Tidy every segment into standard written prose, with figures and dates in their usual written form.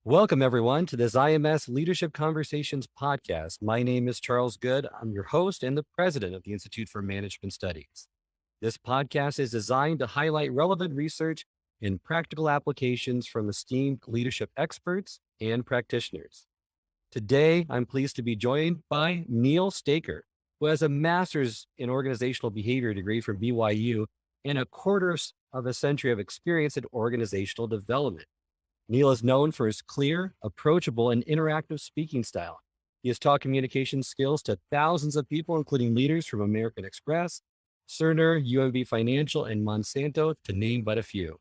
Welcome, everyone, to this IMS Leadership Conversations podcast. My name is Charles Good. I'm your host and the president of the Institute for Management Studies. This podcast is designed to highlight relevant research and practical applications from esteemed leadership experts and practitioners. Today, I'm pleased to be joined by Neil Staker, who has a master's in organizational behavior degree from BYU and a quarter of a century of experience in organizational development. Neil is known for his clear, approachable, and interactive speaking style. He has taught communication skills to thousands of people, including leaders from American Express, Cerner, UMB Financial, and Monsanto, to name but a few.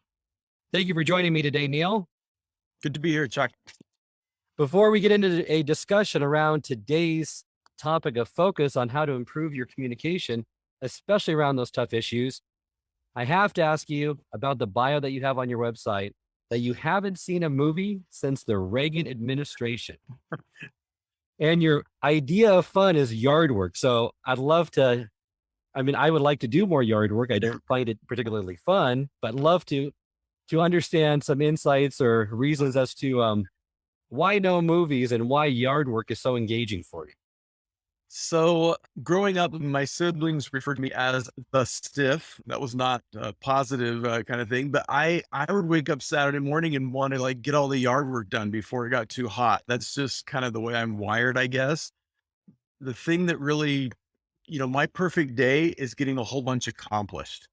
Thank you for joining me today, Neil. Good to be here, Chuck. Before we get into a discussion around today's topic of focus on how to improve your communication, especially around those tough issues, I have to ask you about the bio that you have on your website, that you haven't seen a movie since the Reagan administration. And your idea of fun is yard work. So I would like to do more yard work. I don't find it particularly fun, but love to understand some insights or reasons as to why no movies and why yard work is so engaging for you. So growing up, my siblings referred to me as the stiff. That was not a positive kind of thing, but I would wake up Saturday morning and want to get all the yard work done before it got too hot. That's just kind of the way I'm wired, I guess. The thing that really, my perfect day is getting a whole bunch accomplished.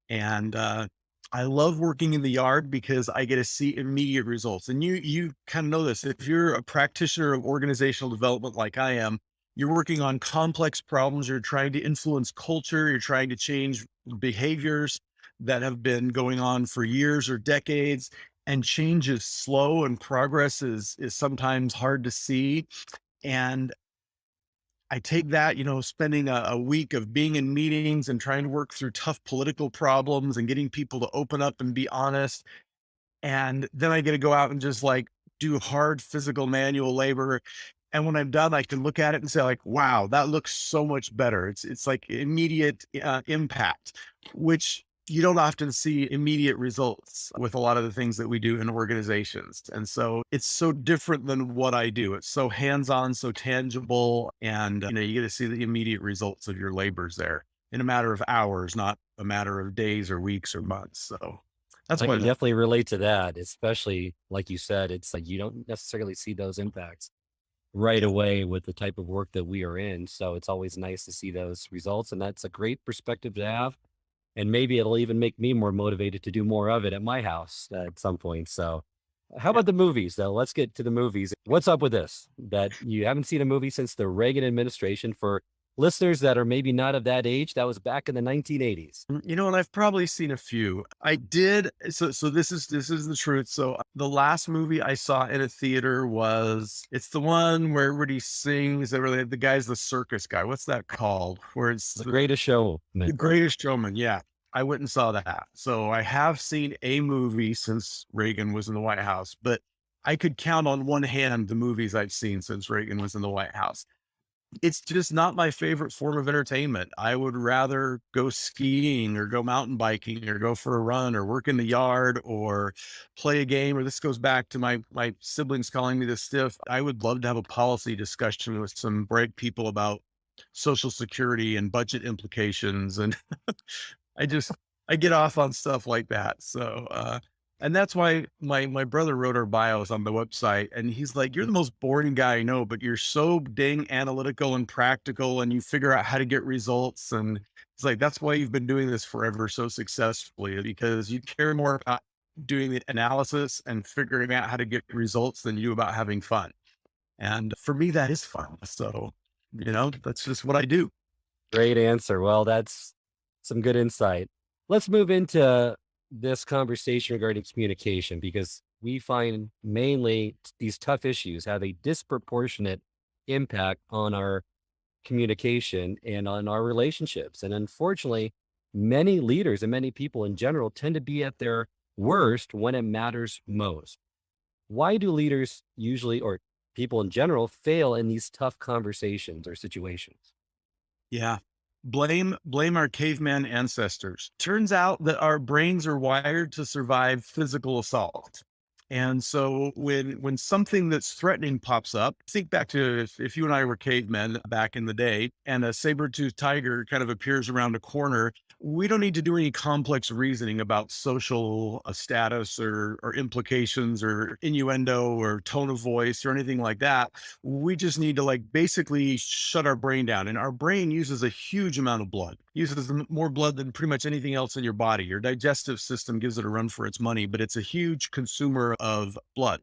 And I love working in the yard because I get to see immediate results. And you kind of know this. If you're a practitioner of organizational development like I am, you're working on complex problems. You're trying to influence culture. You're trying to change behaviors that have been going on for years or decades. And change is slow and progress is sometimes hard to see. And I take that, spending a week of being in meetings and trying to work through tough political problems and getting people to open up and be honest. And then I get to go out and just do hard physical manual labor. And when I'm done, I can look at it and say wow, that looks so much better. It's like immediate impact, which you don't often see immediate results with a lot of the things that we do in organizations. And so it's so different than what I do. It's so hands-on, so tangible. And, you get to see the immediate results of your labors there in a matter of hours, not a matter of days or weeks or months. So that's I what can definitely relate to that, especially like you said, it's like you don't necessarily see those impacts right away with the type of work that we are in. So it's always nice to see those results. And that's a great perspective to have. And maybe it'll even make me more motivated to do more of it at my house at some point. So how about the movies though? Let's get to the movies. What's up with this? That you haven't seen a movie since the Reagan administration. For listeners that are maybe not of that age, that was back in the 1980s. And I've probably seen a few. I did. So this is the truth. So the last movie I saw in a theater it's the one where everybody sings. The guy's the circus guy. What's that called? Where it's The Greatest Showman. The Greatest Showman. Yeah. I went and saw that. So I have seen a movie since Reagan was in the White House, but I could count on one hand the movies I've seen since Reagan was in the White House. It's just not my favorite form of entertainment. I would rather go skiing or go mountain biking or go for a run or work in the yard or play a game. Or this goes back to my siblings calling me the stiff. I would love to have a policy discussion with some bright people about Social Security and budget implications. And I get off on stuff like that. So, and that's why my brother wrote our bios on the website, and he's like, "You're the most boring guy I know, but you're so dang analytical and practical, and you figure out how to get results." And he's like, "That's why you've been doing this forever so successfully, because you care more about doing the analysis and figuring out how to get results than you do about having fun." And for me, that is fun. So, that's just what I do. Great answer. Well, that's some good insight. Let's move into this conversation regarding communication, because we find mainly these tough issues have a disproportionate impact on our communication and on our relationships. And unfortunately, many leaders and many people in general tend to be at their worst when it matters most. Why do leaders usually, or people in general, fail in these tough conversations or situations? Yeah. Blame our caveman ancestors. Turns out that our brains are wired to survive physical assault. And so when something that's threatening pops up, think back to if you and I were cavemen back in the day and a saber-toothed tiger kind of appears around a corner, we don't need to do any complex reasoning about social status or implications or innuendo or tone of voice or anything like that. We just need to like basically shut our brain down. And our brain uses a huge amount of blood, uses more blood than pretty much anything else in your body. Your digestive system gives it a run for its money, but it's a huge consumer of blood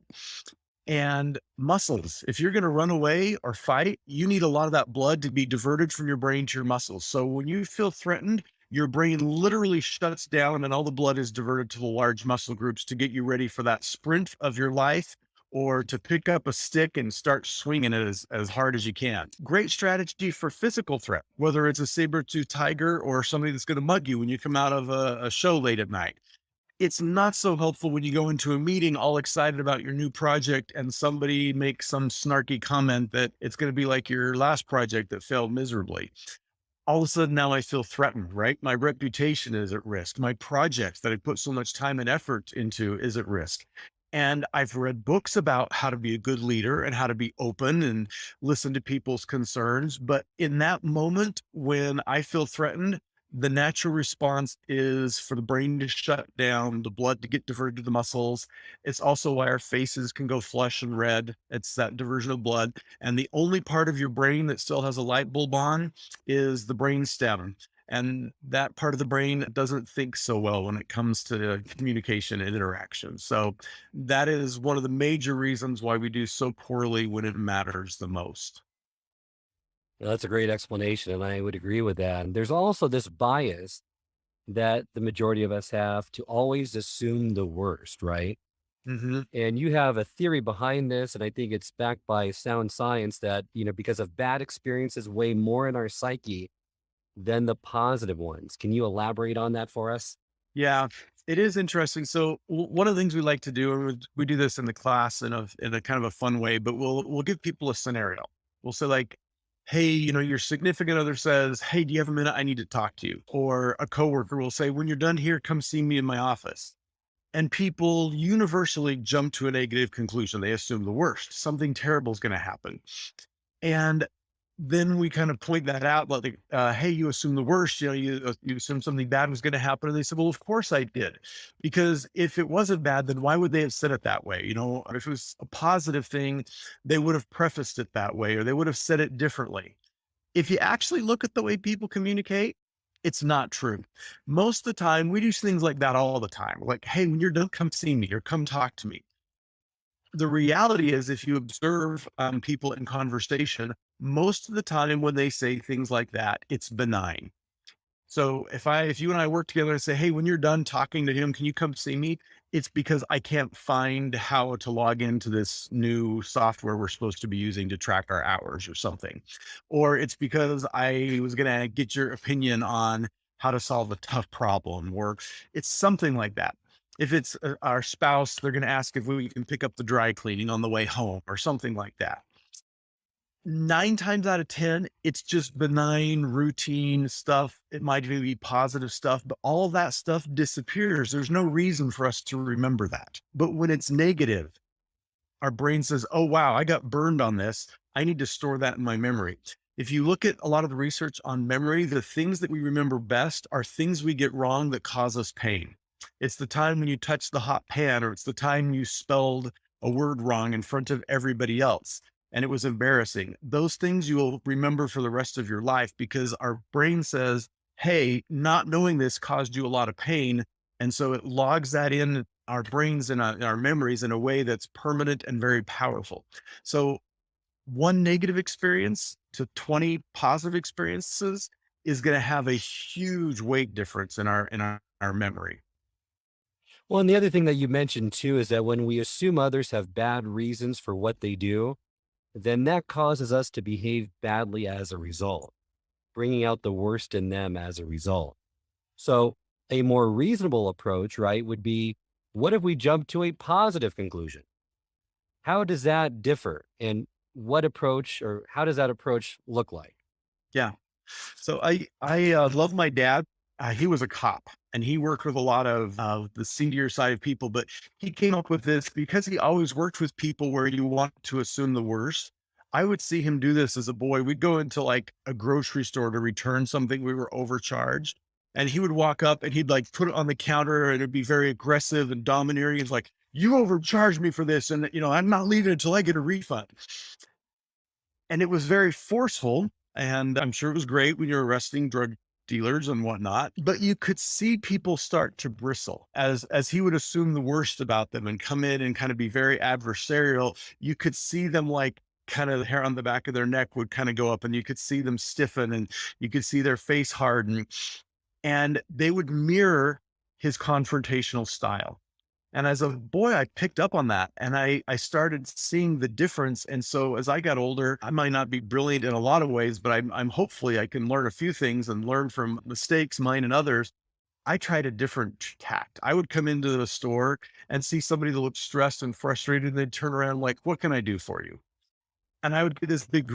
and muscles. If you're going to run away or fight, you need a lot of that blood to be diverted from your brain to your muscles. So when you feel threatened, your brain literally shuts down and all the blood is diverted to the large muscle groups to get you ready for that sprint of your life or to pick up a stick and start swinging it as hard as you can. Great strategy for physical threat, whether it's a saber-toothed tiger or somebody that's going to mug you when you come out of a show late at night. It's not so helpful when you go into a meeting all excited about your new project and somebody makes some snarky comment that it's going to be like your last project that failed miserably. All of a sudden now I feel threatened, right? My reputation is at risk. My project that I put so much time and effort into is at risk. And I've read books about how to be a good leader and how to be open and listen to people's concerns. But in that moment when I feel threatened, the natural response is for the brain to shut down, the blood to get diverted to the muscles. It's also why our faces can go flush and red. It's that diversion of blood. And the only part of your brain that still has a light bulb on is the brain stem. And that part of the brain doesn't think so well when it comes to communication and interaction. So that is one of the major reasons why we do so poorly when it matters the most. Well, that's a great explanation, and I would agree with that. And there's also this bias that the majority of us have to always assume the worst, right? Hmm. And you have a theory behind this, and I think it's backed by sound science that, because of bad experiences weigh more in our psyche than the positive ones. Can you elaborate on that for us? Yeah, it is interesting. So one of the things we like to do, and we do this in the class in a kind of a fun way, but we'll give people a scenario. We'll say like, "Hey, your significant other says, 'Hey, do you have a minute? I need to talk to you.'" Or a coworker will say, "When you're done here, come see me in my office." And people universally jump to a negative conclusion. They assume the worst. Something terrible is going to happen. And then we kind of point that out, like, "Hey, you assume the worst. You assume something bad was going to happen." And they said, "Well, of course I did, because if it wasn't bad, then why would they have said it that way? If it was a positive thing, they would have prefaced it that way, or they would have said it differently." If you actually look at the way people communicate, it's not true. Most of the time, we do things like that all the time. Like, "Hey, when you're done, come see me or come talk to me." The reality is, if you observe people in conversation, most of the time when they say things like that, it's benign. So if you and I work together and say, "Hey, when you're done talking to him, can you come see me?" It's because I can't find how to log into this new software we're supposed to be using to track our hours or something. Or it's because I was going to get your opinion on how to solve a tough problem, or it's something like that. If it's our spouse, they're going to ask if we can pick up the dry cleaning on the way home or something like that. 9 times out of 10, it's just benign, routine stuff. It might even be positive stuff, but all that stuff disappears. There's no reason for us to remember that. But when it's negative, our brain says, "Oh, wow, I got burned on this. I need to store that in my memory." If you look at a lot of the research on memory, the things that we remember best are things we get wrong that cause us pain. It's the time when you touched the hot pan, or it's the time you spelled a word wrong in front of everybody else and it was embarrassing. Those things you will remember for the rest of your life because our brain says, "Hey, not knowing this caused you a lot of pain." And so it logs that in our brains and our memories in a way that's permanent and very powerful. So one negative experience to 20 positive experiences is going to have a huge weight difference in our memory. Well, and the other thing that you mentioned too is that when we assume others have bad reasons for what they do, then that causes us to behave badly as a result, bringing out the worst in them as a result. So, a more reasonable approach, right, would be, what if we jump to a positive conclusion? How does that differ? And what approach, or how does that approach look like? Yeah. So I love my dad. He was a cop and he worked with a lot of the senior side of people, but he came up with this because he always worked with people where you want to assume the worst. I would see him do this as a boy. We'd go into like a grocery store to return something we were overcharged. And he would walk up and he'd like put it on the counter and it'd be very aggressive and domineering. He's like, you overcharged me for this. And, I'm not leaving until I get a refund. And it was very forceful. And I'm sure it was great when you're arresting drug dealers and whatnot, but you could see people start to bristle as he would assume the worst about them and come in and kind of be very adversarial. You could see them like kind of the hair on the back of their neck would kind of go up and you could see them stiffen and you could see their face harden and they would mirror his confrontational style. And as a boy, I picked up on that and I started seeing the difference. And so as I got older, I might not be brilliant in a lot of ways, but I'm hopefully I can learn a few things and learn from mistakes, mine and others. I tried a different tact. I would come into the store and see somebody that looked stressed and frustrated. And they'd turn around like, what can I do for you? And I would get this big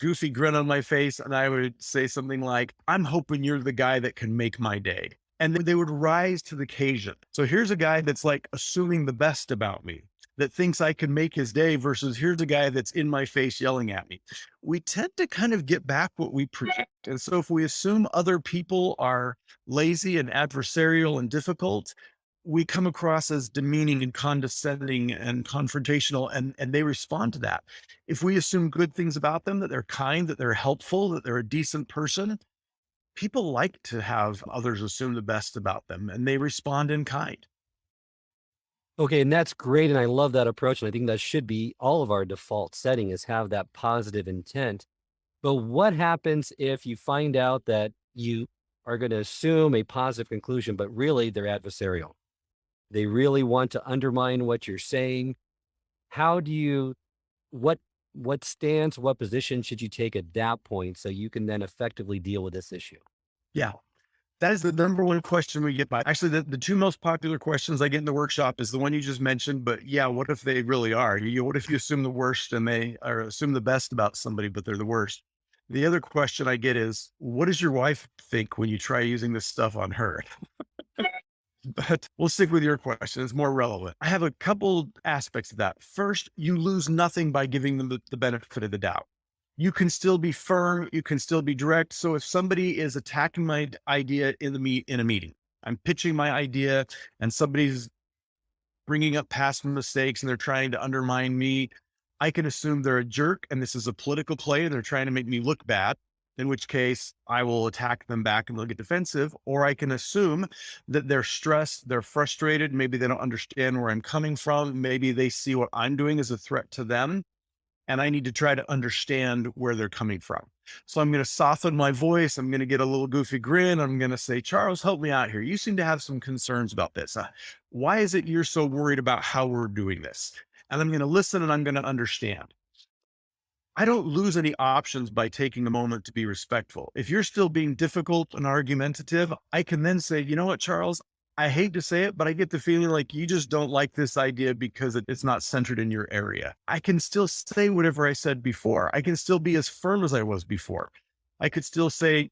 goofy grin on my face. And I would say something like, I'm hoping you're the guy that can make my day. And then they would rise to the occasion. So here's a guy that's like assuming the best about me, that thinks I can make his day versus here's a guy that's in my face yelling at me. We tend to kind of get back what we project. And so if we assume other people are lazy and adversarial and difficult, we come across as demeaning and condescending and confrontational, and they respond to that. If we assume good things about them, that they're kind, that they're helpful, that they're a decent person, people like to have others assume the best about them and they respond in kind. Okay, and that's great, and I love that approach, and I think that should be all of our default setting is have that positive intent. But what happens if you find out that you are going to assume a positive conclusion, but really they're adversarial? They really want to undermine what you're saying. How do you what what stance, what position should you take at that point so you can then effectively deal with this issue? Yeah. That is the number one question we get by. Actually, the two most popular questions I get in the workshop is the one you just mentioned. But yeah, what if they really are? What if you assume the worst and they or assume the best about somebody, but they're the worst? The other question I get is, what does your wife think when you try using this stuff on her? But we'll stick with your question. It's more relevant. I have a couple aspects of that. First, you lose nothing by giving them the benefit of the doubt. You can still be firm. You can still be direct. So if somebody is attacking my idea in a meeting, I'm pitching my idea and somebody's bringing up past mistakes and they're trying to undermine me, I can assume they're a jerk and this is a political play and they're trying to make me look bad, in which case I will attack them back and they'll get defensive. Or I can assume that they're stressed, they're frustrated, maybe they don't understand where I'm coming from, maybe they see what I'm doing as a threat to them, and I need to try to understand where they're coming from. So I'm going to soften my voice. I'm going to get a little goofy grin. I'm going to say, Charles, help me out here. You seem to have some concerns about this. Why is it you're so worried about how we're doing this? And I'm going to listen and I'm going to understand. I don't lose any options by taking a moment to be respectful. If you're still being difficult and argumentative, I can then say, you know what, Charles, I hate to say it, but I get the feeling like you just don't like this idea because it's not centered in your area. I can still say whatever I said before. I can still be as firm as I was before. I could still say,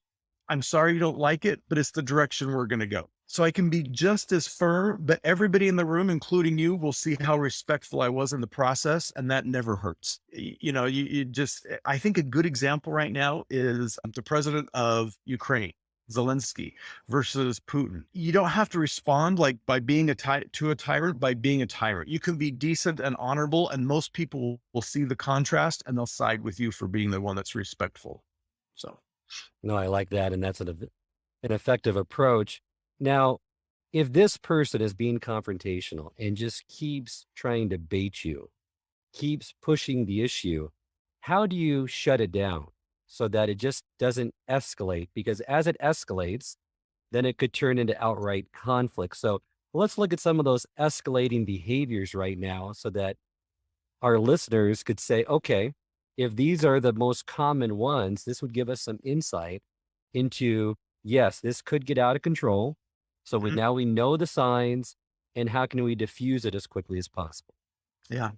I'm sorry you don't like it, but it's the direction we're going to go. So I can be just as firm, but everybody in the room, including you, will see how respectful I was in the process. And that never hurts. You just, I think a good example right now is the president of Ukraine, Zelensky versus Putin. You don't have to respond like by being to a tyrant by being a tyrant. You can be decent and honorable, and most people will see the contrast and they'll side with you for being the one that's respectful. So, No, I like that, and that's an effective approach. Now, if this person is being confrontational and just keeps trying to bait you, keeps pushing the issue, how do you shut it down so that it just doesn't escalate? Because as it escalates, then it could turn into outright conflict. So let's look at some of those escalating behaviors right now so that our listeners could say, okay, if these are the most common ones, this would give us some insight into, yes, this could get out of control. So mhm. now we know the signs, and how can we diffuse it as quickly as possible? Yeah,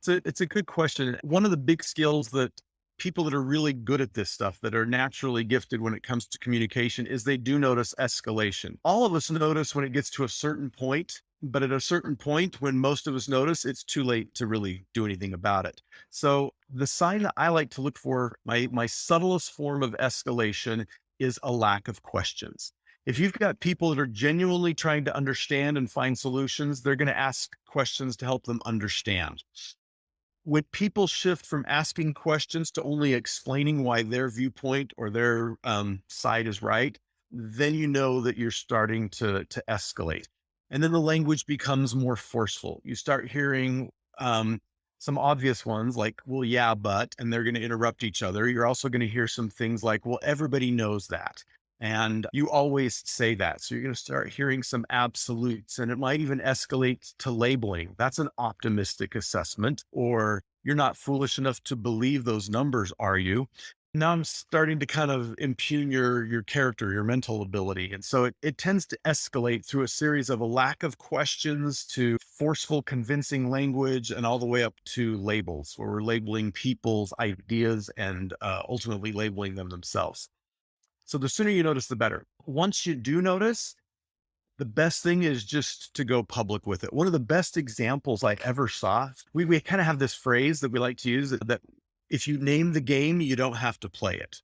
it's a good question. One of the big skills that people that are really good at this stuff, that are naturally gifted when it comes to communication, is they do notice escalation. All of us notice when it gets to a certain point, but at a certain point, when most of us notice, it's too late to really do anything about it. So the sign that I like to look for, my subtlest form of escalation, is a lack of questions. If you've got people that are genuinely trying to understand and find solutions, they're going to ask questions to help them understand. When people shift from asking questions to only explaining why their viewpoint or their side is right, then you know that you're starting to escalate. And then the language becomes more forceful. You start hearing some obvious ones like, well, yeah, but, and they're going to interrupt each other. You're also going to hear some things like, well, everybody knows that. And you always say that. So you're going to start hearing some absolutes, and it might even escalate to labeling. That's an optimistic assessment, or you're not foolish enough to believe those numbers, are you? Now I'm starting to kind of impugn your character, your mental ability. And so it tends to escalate through a series of a lack of questions to forceful, convincing language, and all the way up to labels, where we're labeling people's ideas and ultimately labeling them themselves. So the sooner you notice, the better. Once you do notice, the best thing is just to go public with it. One of the best examples I ever saw, we kind of have this phrase that we like to use, that if you name the game, you don't have to play it.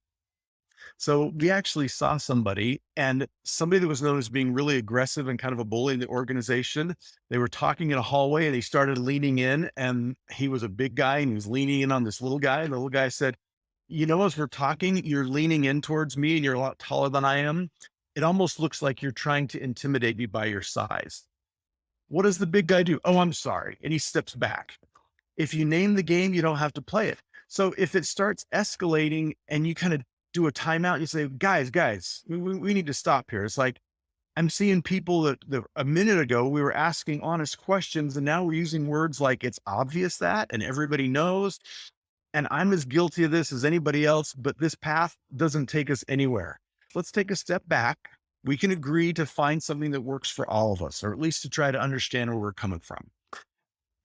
So we actually saw somebody that was known as being really aggressive and kind of a bully in the organization. They were talking in a hallway and he started leaning in, and he was a big guy and he was leaning in on this little guy. And the little guy said, you know, as we're talking, you're leaning in towards me and you're a lot taller than I am. It almost looks like you're trying to intimidate me by your size. What does the big guy do? Oh, I'm sorry. And he steps back. If you name the game, you don't have to play it. So if it starts escalating and you kind of do a timeout, you say, guys, we need to stop here. It's like, I'm seeing people that a minute ago we were asking honest questions, and now we're using words like it's obvious that, and everybody knows. And I'm as guilty of this as anybody else, but this path doesn't take us anywhere. Let's take a step back. We can agree to find something that works for all of us, or at least to try to understand where we're coming from.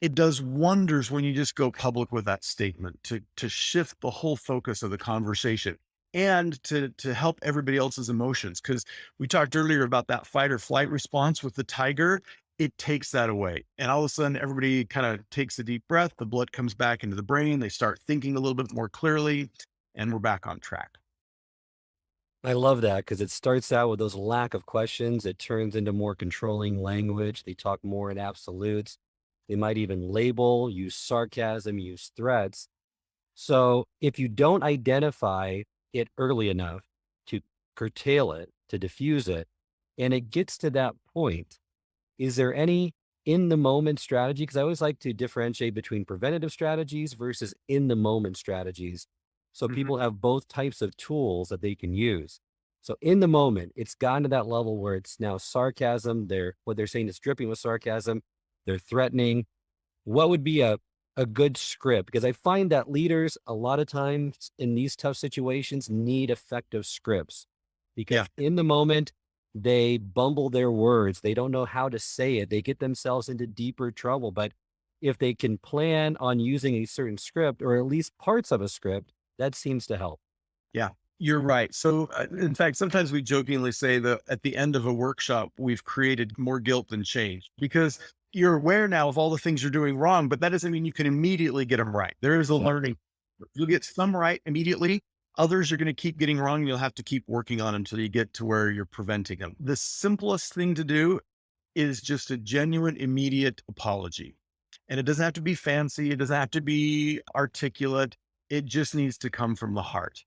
It does wonders when you just go public with that statement to shift the whole focus of the conversation and to help everybody else's emotions. Because we talked earlier about that fight or flight response with the tiger. It takes that away. And all of a sudden, everybody kind of takes a deep breath. The blood comes back into the brain. They start thinking a little bit more clearly, and we're back on track. I love that because it starts out with those lack of questions. It turns into more controlling language. They talk more in absolutes. They might even label, use sarcasm, use threats. So if you don't identify it early enough to curtail it, to diffuse it, and it gets to that point, is there any in the moment strategy? Because I always like to differentiate between preventative strategies versus in the moment strategies. So Mhm. people have both types of tools that they can use. So in the moment, it's gotten to that level where it's now sarcasm. What they're saying is dripping with sarcasm. They're threatening. What would be a good script? Because I find that leaders a lot of times in these tough situations need effective scripts Yeah. because in the moment they bumble their words. They don't know how to say it. They get themselves into deeper trouble. But if they can plan on using a certain script or at least parts of a script, that seems to help. Yeah, you're right. So, in fact, sometimes we jokingly say that at the end of a workshop, we've created more guilt than change, because you're aware now of all the things you're doing wrong, but that doesn't mean you can immediately get them right. There is a learning. You'll get some right immediately. Others you're going to keep getting wrong. And you'll have to keep working on until you get to where you're preventing them. The simplest thing to do is just a genuine, immediate apology. And it doesn't have to be fancy. It doesn't have to be articulate. It just needs to come from the heart.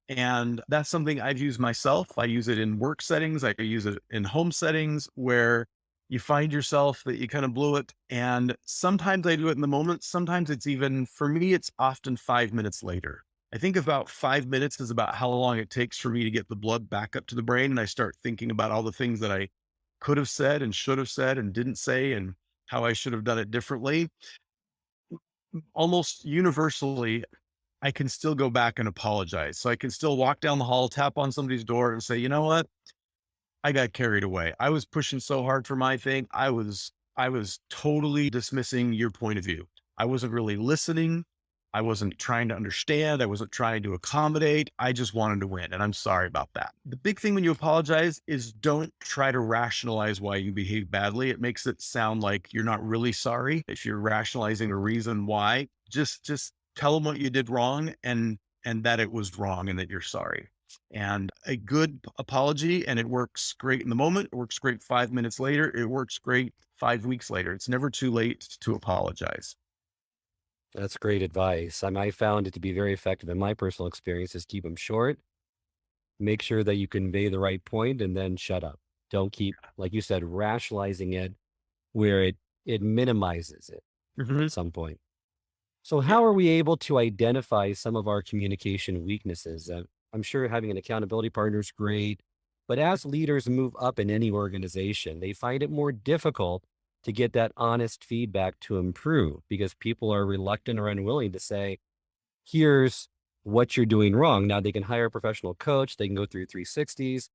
And that's something I've used myself. I use it in work settings. I use it in home settings where you find yourself that you kind of blew it. And sometimes I do it in the moment. Sometimes it's even, for me, it's often 5 minutes later. I think about 5 minutes is about how long it takes for me to get the blood back up to the brain. And I start thinking about all the things that I could have said and should have said and didn't say, and how I should have done it differently. Almost universally, I can still go back and apologize. So I can still walk down the hall, tap on somebody's door and say, you know what? I got carried away. I was pushing so hard for my thing. I was totally dismissing your point of view. I wasn't really listening. I wasn't trying to understand. I wasn't trying to accommodate. I just wanted to win. And I'm sorry about that. The big thing when you apologize is don't try to rationalize why you behaved badly. It makes it sound like you're not really sorry. If you're rationalizing a reason why, just tell them what you did wrong and that it was wrong and that you're sorry. And a good apology, and it works great in the moment. It works great 5 minutes later. It works great 5 weeks later. It's never too late to apologize. That's great advice. I found it to be very effective in my personal experiences. Keep them short, make sure that you convey the right point, and then shut up. Don't keep, like you said, rationalizing it where it minimizes it Mhm. at some point. So Yeah. how are we able to identify some of our communication weaknesses? I'm sure having an accountability partner is great, but as leaders move up in any organization, they find it more difficult to get that honest feedback to improve because people are reluctant or unwilling to say, here's what you're doing wrong. Now they can hire a professional coach, they can go through 360s,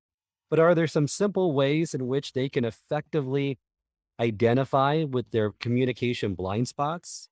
but are there some simple ways in which they can effectively identify with their communication blind spots?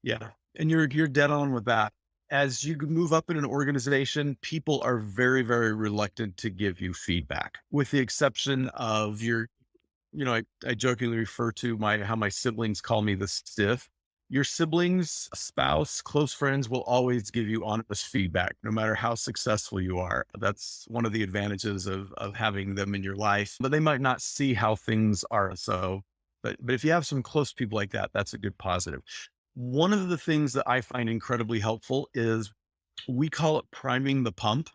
Yeah. And you're dead on with that. As you move up in an organization, people are very, very reluctant to give you feedback, with the exception of I jokingly refer to how my siblings call me the stiff. Your siblings, spouse, close friends will always give you honest feedback, no matter how successful you are. That's one of the advantages of having them in your life, but they might not see how things are. So, but if you have some close people like that, that's a good positive. One of the things that I find incredibly helpful is we call it priming the pump.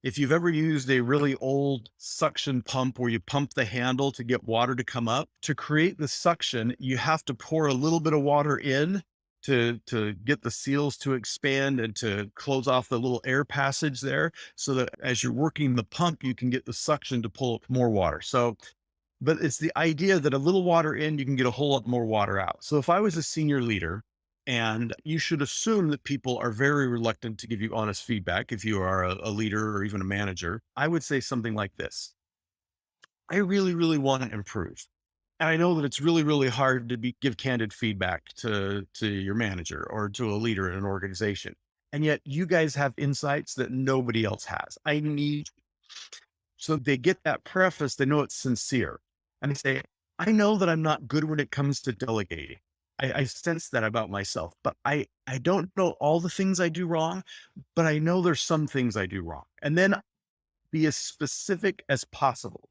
If you've ever used a really old suction pump where you pump the handle to get water to come up, to create the suction, you have to pour a little bit of water in to get the seals to expand and to close off the little air passage there so that as you're working the pump, you can get the suction to pull up more water. So, but it's the idea that a little water in, you can get a whole lot more water out. So if I was a senior leader, and you should assume that people are very reluctant to give you honest feedback if you are a leader or even a manager, I would say something like this. I really, really want to improve. And I know that it's really, really hard to give candid feedback to your manager or to a leader in an organization. And yet you guys have insights that nobody else has. I need so they get that preface, they know it's sincere. And they say, I know that I'm not good when it comes to delegating. I sense that about myself, but I don't know all the things I do wrong, but I know there's some things I do wrong. And then be as specific as possible.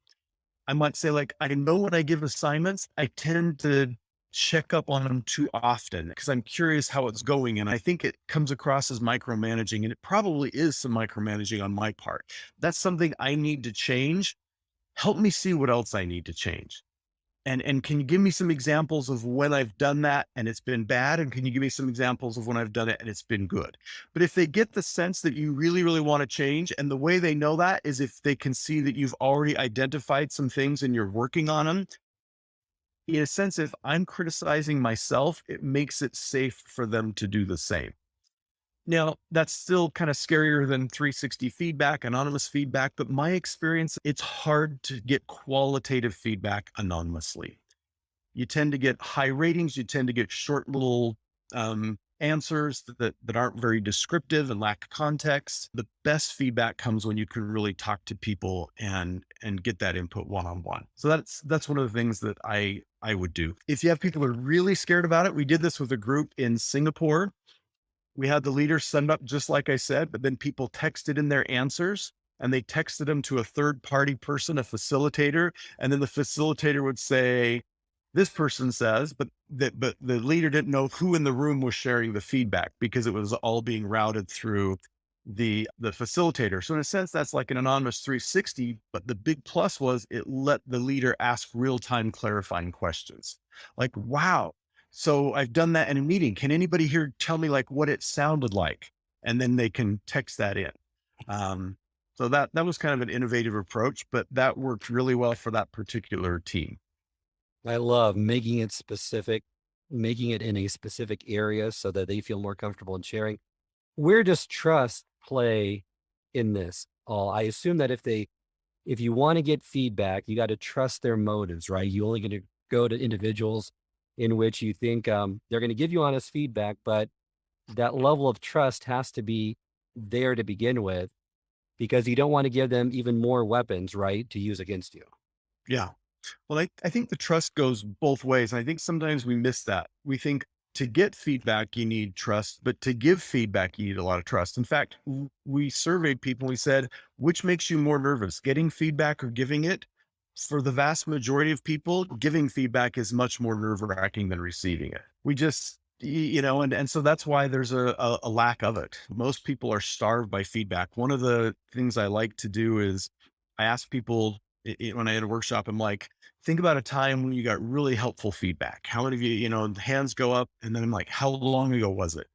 I might say, like, I know when I give assignments, I tend to check up on them too often because I'm curious how it's going. And I think it comes across as micromanaging, and it probably is some micromanaging on my part. That's something I need to change. Help me see what else I need to change. And can you give me some examples of when I've done that and it's been bad? And can you give me some examples of when I've done it and it's been good? But if they get the sense that you really, really want to change, and the way they know that is if they can see that you've already identified some things and you're working on them, in a sense, if I'm criticizing myself, it makes it safe for them to do the same. Now, that's still kind of scarier than 360 feedback, anonymous feedback, but my experience, it's hard to get qualitative feedback anonymously. You tend to get high ratings, you tend to get short little answers that aren't very descriptive and lack context. The best feedback comes when you can really talk to people and get that input one-on-one. So that's one of the things that I would do. If you have people who are really scared about it, we did this with a group in Singapore. We had the leaders send up just like I said, but then people texted in their answers and they texted them to a third party person, a facilitator. And then the facilitator would say, this person says, but the leader didn't know who in the room was sharing the feedback because it was all being routed through the facilitator. So in a sense, that's like an anonymous 360, but the big plus was it let the leader ask real-time clarifying questions. Like, wow, so I've done that in a meeting. Can anybody here tell me like what it sounded like? And then they can text that in. So that was kind of an innovative approach, but that worked really well for that particular team. I love making it specific, making it in a specific area so that they feel more comfortable in sharing. Where does trust play in this all? I assume that if you want to get feedback, you got to trust their motives, right? You only going to go to individuals in which you think they're going to give you honest feedback, but that level of trust has to be there to begin with, because you don't want to give them even more weapons, right, to use against you. Yeah. Well, I think the trust goes both ways. And I think sometimes we miss that. We think to get feedback, you need trust, but to give feedback, you need a lot of trust. In fact, we surveyed people. We said, which makes you more nervous, getting feedback or giving it? For the vast majority of people, giving feedback is much more nerve wracking than receiving it. We just, and so that's why there's a lack of it. Most people are starved by feedback. One of the things I like to do is I ask people when I had a workshop, I'm like, think about a time when you got really helpful feedback. How many of you, hands go up, and then I'm like, how long ago was it?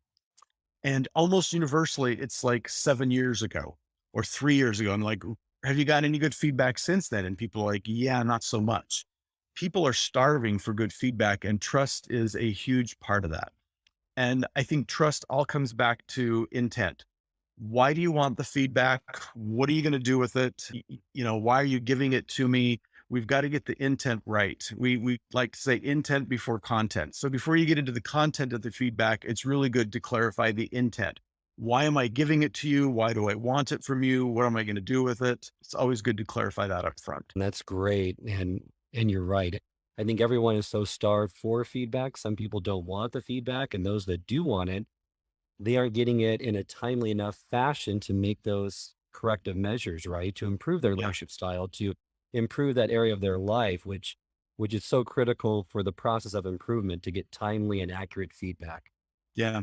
And almost universally, it's like 7 years ago or 3 years ago. I'm like, have you got any good feedback since then? And people are like, yeah, not so much. People are starving for good feedback, and trust is a huge part of that. And I think trust all comes back to intent. Why do you want the feedback? What are you going to do with it? Why are you giving it to me? We've got to get the intent right. We like to say intent before content. So before you get into the content of the feedback, it's really good to clarify the intent. Why am I giving it to you? Why do I want it from you? What am I going to do with it? It's always good to clarify that up front. And that's great. And you're right. I think everyone is so starved for feedback. Some people don't want the feedback, and those that do want it, they aren't getting it in a timely enough fashion to make those corrective measures, right? To improve their Yeah. leadership style, to improve that area of their life, which is so critical for the process of improvement, to get timely and accurate feedback. Yeah.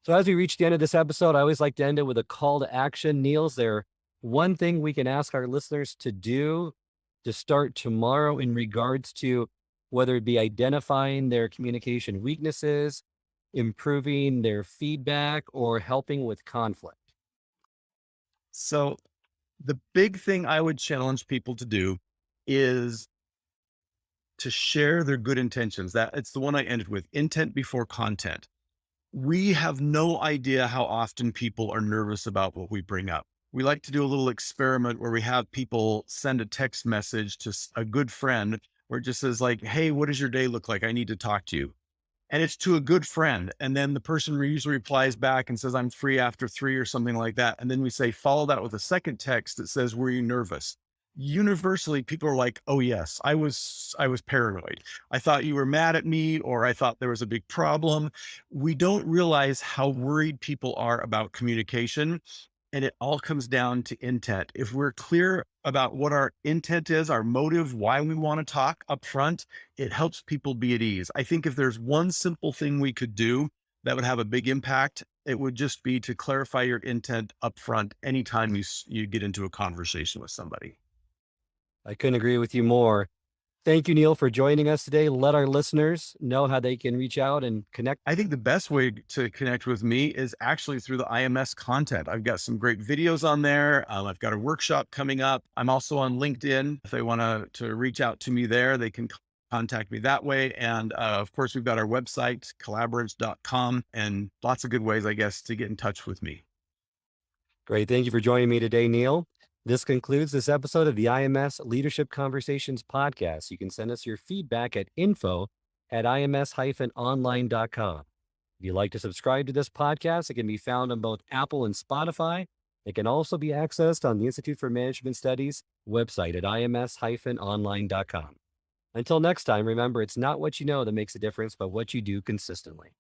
So as we reach the end of this episode, I always like to end it with a call to action. Neil, is there one thing we can ask our listeners to do to start tomorrow in regards to whether it be identifying their communication weaknesses, improving their feedback, or helping with conflict? So the big thing I would challenge people to do is to share their good intentions. That it's the one I ended with, intent before content. We have no idea how often people are nervous about what we bring up. We like to do a little experiment where we have people send a text message to a good friend where it just says like, hey, what does your day look like? I need to talk to you. And it's to a good friend. And then the person usually replies back and says, I'm free after 3 or something like that. And then we say, follow that with a second text that says, were you nervous? Universally, people are like, oh yes, I was paranoid. I thought you were mad at me, or I thought there was a big problem. We don't realize how worried people are about communication. And it all comes down to intent. If we're clear about what our intent is, our motive, why we want to talk up front, it helps people be at ease. I think if there's one simple thing we could do that would have a big impact, it would just be to clarify your intent up front anytime you get into a conversation with somebody. I couldn't agree with you more. Thank you, Neil, for joining us today. Let our listeners know how they can reach out and connect. I think the best way to connect with me is actually through the IMS content. I've got some great videos on there. I've got a workshop coming up. I'm also on LinkedIn. If they want to reach out to me there, they can contact me that way. And of course, we've got our website, collaborants.com, and lots of good ways, I guess, to get in touch with me. Great. Thank you for joining me today, Neil. This concludes this episode of the IMS Leadership Conversations podcast. You can send us your feedback at info@ims-online.com. If you'd like to subscribe to this podcast, it can be found on both Apple and Spotify. It can also be accessed on the Institute for Management Studies website at ims-online.com. Until next time, remember, it's not what you know that makes a difference, but what you do consistently.